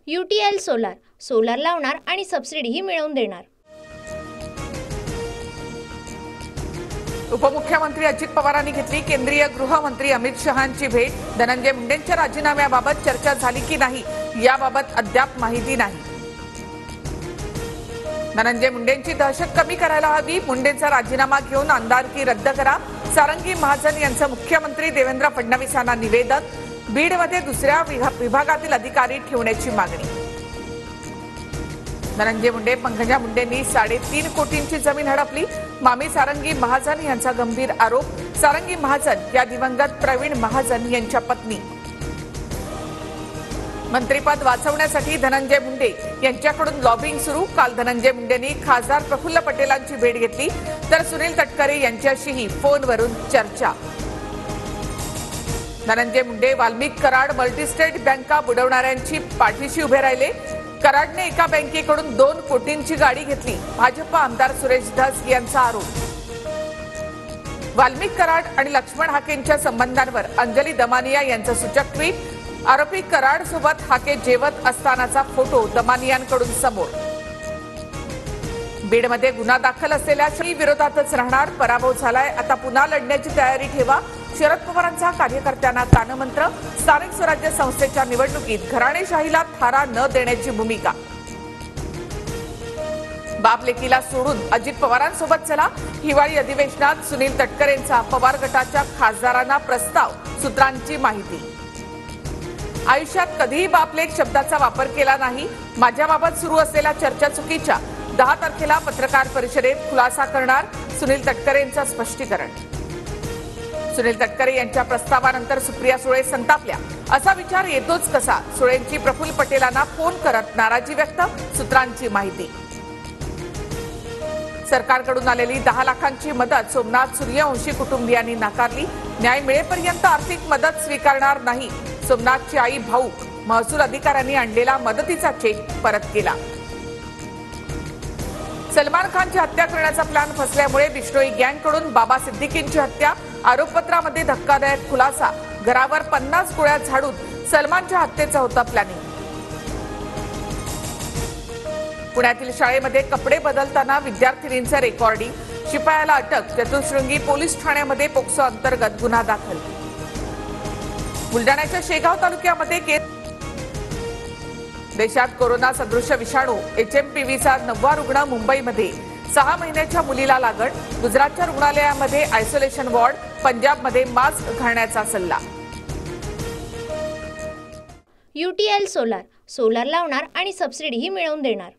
UTL solar, solar लावणार आणि सबसिडीही मिळवून देणार। उपमुख्यमंत्री अजित पवारांनी घेतली केंद्रीय गृहमंत्री अमित शहांची भेट। धनंजय मुंडेंच्या राजीनाम्याबाबत चर्चा झाली की नाही याबाबत अद्याप माहिती नाही। धनंजय मुंडेंची दहशत कमी करायला हवी, मुंडेंचा राजीनामा घेऊन आमदारकी रद्द करा, सारंगी महाजन यांचं मुख्यमंत्री देवेंद्र फडणवीसांना निवेदन। बीडमध्ये दुसऱ्या विभागातील अधिकारी ठेवण्याची मागणी। धनंजय मुंडे पंकजा मुंडेंनी 3.5 कोटींची जमीन हडपली, मामी सारंगी महाजन यांचा गंभीर आरोप। सारंगी महाजन या दिवंगत प्रवीण महाजन यांच्या पत्नी। मंत्रिपद वाचवण्यासाठी धनंजय मुंडे यांच्याकडून लॉबिंग सुरू। काल धनंजय मुंडेंनी खासदार प्रफुल्ल पटेलांची भेट घेतली, तर सुनील तटकरे यांच्याशीही फोनवरून चर्चा। धनंजय मुंडे वाल्मिक कराड मल्टीस्टेट बँका बुडवणाऱ्यांची पाठीशी उभे राहिले। कराडने एका बँकेकडून 2 कोटींची गाडी घेतली, भाजप आमदार सुरेश धस यांचा आरोप। वाल्मिक कराड आणि लक्ष्मण हाकेंच्या संबंधांवर अंजली दमानिया यांचं सूचक ट्विट। आरोपी कराड सोबत हाके जेवत असतानाचा फोटो दमानियांकडून समोर। बीडमध्ये गुन्हा दाखल असलेल्या विरोधातच राहणार, पराभव झालाय, आता पुन्हा लढण्याची तयारी ठेवा। शरद पवारांचा कार्यकर्त्यांना कानमंत्र। स्थानिक स्वराज्य संस्थेच्या निवडणुकीत घराणेशाहीला थारा न देण्याची भूमिका। बाप लेकीला सोडून अजित पवारांसोबत चला, हिवाळी अधिवेशनात सुनील तटकरेंचा पवार गटाच्या खासदारांना प्रस्ताव, सूत्रांची माहिती। आयुष्यात कधीही बापलेक शब्दाचा वापर केला नाही, माझ्याबाबत सुरू असलेल्या चर्चा चुकीच्या, 10 तारखेला पत्रकार परिषदेत खुलासा करणार, सुनील तटकरेंचं स्पष्टीकरण। सुनील तटकरे यांच्या प्रस्तावानंतर सुप्रिया सुळे संतापल्या, असा विचार येतोच कसा, सुळेंची प्रफुल्ल पटेलांना फोन करत नाराजी व्यक्त, सूत्रांची माहिती। सरकारकडून आलेली 10 लाखांची मदत सोमनाथ सूर्यवंशी कुटुंबियांनी नाकारली, न्याय मिळेपर्यंत आर्थिक मदत स्वीकारणार नाही, सोमनाथची आई भाऊक। महसूल अधिकाऱ्यांनी आणलेला मदतीचा चेक परत केला। सलमान खानची हत्या करण्याचा प्लॅन फसल्यामुळे बिश्नोई गँगकडून बाबा सिद्दीकींची हत्या, आरोपपत्रामध्ये धक्कादायक खुलासा, घरावर 50 गोळ्या झाडून सलमानच्या हत्येचा होता प्लॅनिंग। पुण्यातील शाळेमध्ये कपडे बदलताना विद्यार्थिनींचं रेकॉर्डिंग, शिपायाला अटक, चतुश्रृंगी पोलीस ठाण्यामध्ये पोक्सो अंतर्गत गुन्हा दाखल। बुलढाण्याच्या शेगाव तालुक्यामध्ये देशात कोरोना सदृश विषाणू HMPVचा 9वा रुग्ण मुंबईमध्ये, 6 महिन्याच्या मुलीला लागण, गुजरातच्या रुग्णालयामध्ये आयसोलेशन वॉर्ड, पंजाबमध्ये मास्क घालण्याचा सल्ला। UTL सोलार, सोलार लावणार आणि सबसिडीही मिळवून देणार।